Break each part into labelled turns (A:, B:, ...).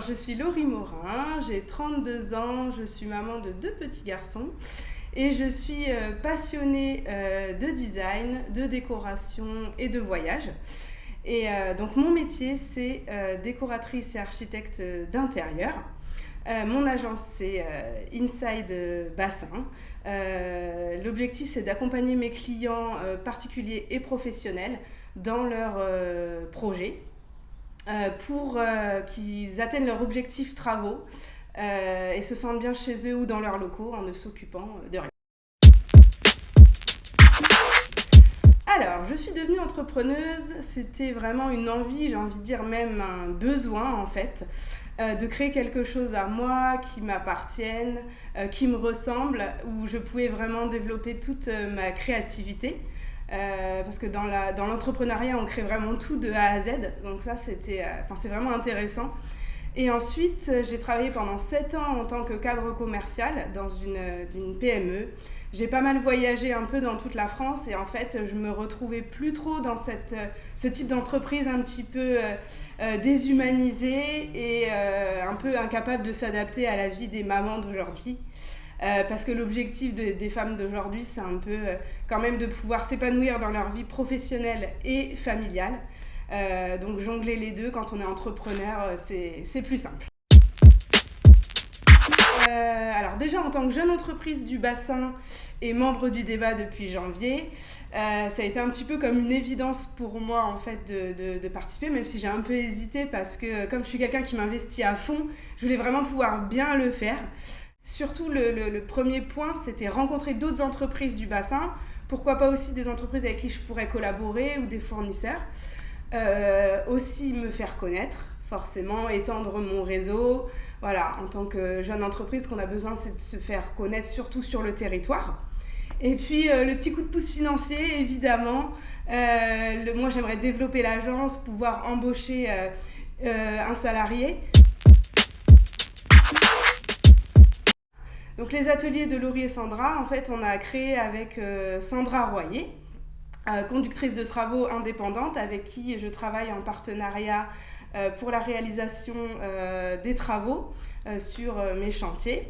A: je suis Laurie Morin, j'ai 32 ans, je suis maman de 2 petits garçons et je suis passionnée de design, de décoration et de voyage. Et donc mon métier, c'est décoratrice et architecte d'intérieur. Mon agence, c'est Inside Bassin. L'objectif, c'est d'accompagner mes clients particuliers et professionnels dans leurs projets pour qu'ils atteignent leurs objectifs travaux et se sentent bien chez eux ou dans leurs locaux en ne s'occupant de rien. Alors, je suis devenue entrepreneuse, c'était vraiment une envie, j'ai envie de dire même un besoin en fait, de créer quelque chose à moi, qui m'appartienne, qui me ressemble, où je pouvais vraiment développer toute ma créativité. Parce que dans l'entrepreneuriat, on crée vraiment tout de A à Z, donc ça c'est vraiment intéressant. Et ensuite, j'ai travaillé pendant 7 ans en tant que cadre commercial dans une PME. J'ai pas mal voyagé un peu dans toute la France et en fait, je me retrouvais plus trop dans ce type d'entreprise un petit peu déshumanisée et un peu incapable de s'adapter à la vie des mamans d'aujourd'hui. Parce que l'objectif des femmes d'aujourd'hui, c'est un peu quand même de pouvoir s'épanouir dans leur vie professionnelle et familiale. Donc jongler les deux quand on est entrepreneur, c'est plus simple. Alors déjà en tant que jeune entreprise du bassin et membre du débat depuis janvier, ça a été un petit peu comme une évidence pour moi en fait de participer, même si j'ai un peu hésité parce que comme je suis quelqu'un qui m'investit à fond, je voulais vraiment pouvoir bien le faire. Surtout le premier point, c'était rencontrer d'autres entreprises du bassin, pourquoi pas aussi des entreprises avec qui je pourrais collaborer ou des fournisseurs. Aussi me faire connaître, forcément, étendre mon réseau. Voilà, en tant que jeune entreprise, ce qu'on a besoin, c'est de se faire connaître, surtout sur le territoire. Et puis, le petit coup de pouce financier, évidemment. Moi, j'aimerais développer l'agence, pouvoir embaucher un salarié. Donc, les ateliers de Laurie et Sandra, en fait, on a créé avec Sandra Royer, conductrice de travaux indépendante avec qui je travaille en partenariat pour la réalisation des travaux sur mes chantiers.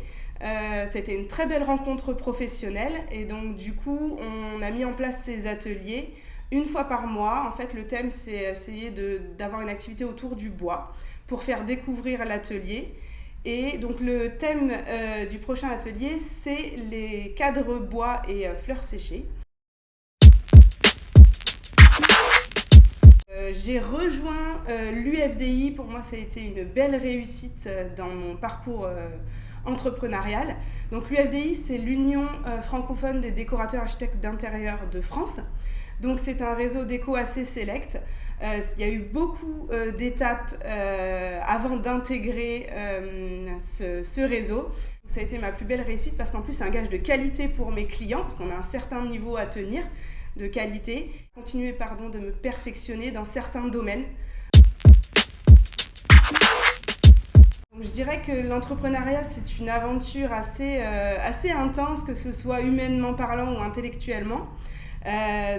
A: C'était une très belle rencontre professionnelle et donc du coup on a mis en place ces ateliers une fois par mois. En fait le thème c'est essayer d'avoir une activité autour du bois pour faire découvrir l'atelier. Et donc le thème du prochain atelier c'est les cadres bois et fleurs séchées. J'ai rejoint l'UFDI, pour moi ça a été une belle réussite dans mon parcours entrepreneurial. Donc l'UFDI c'est l'Union francophone des décorateurs architectes d'intérieur de France. Donc c'est un réseau déco assez sélect. Il y a eu beaucoup d'étapes avant d'intégrer ce réseau. Ça a été ma plus belle réussite parce qu'en plus c'est un gage de qualité pour mes clients parce qu'on a un certain niveau à tenir de qualité, continuer de me perfectionner dans certains domaines. Donc, je dirais que l'entrepreneuriat c'est une aventure assez intense, que ce soit humainement parlant ou intellectuellement.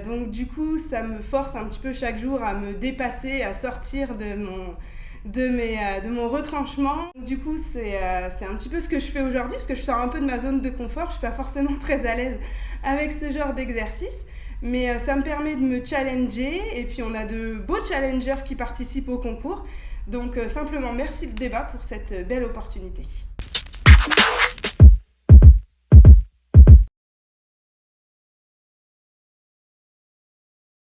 A: Donc du coup ça me force un petit peu chaque jour à me dépasser, à sortir de mon retranchement. Du coup c'est un petit peu ce que je fais aujourd'hui parce que je sors un peu de ma zone de confort, je suis pas forcément très à l'aise avec ce genre d'exercice. Mais ça me permet de me challenger et puis on a de beaux challengers qui participent au concours. Donc simplement merci le débat pour cette belle opportunité.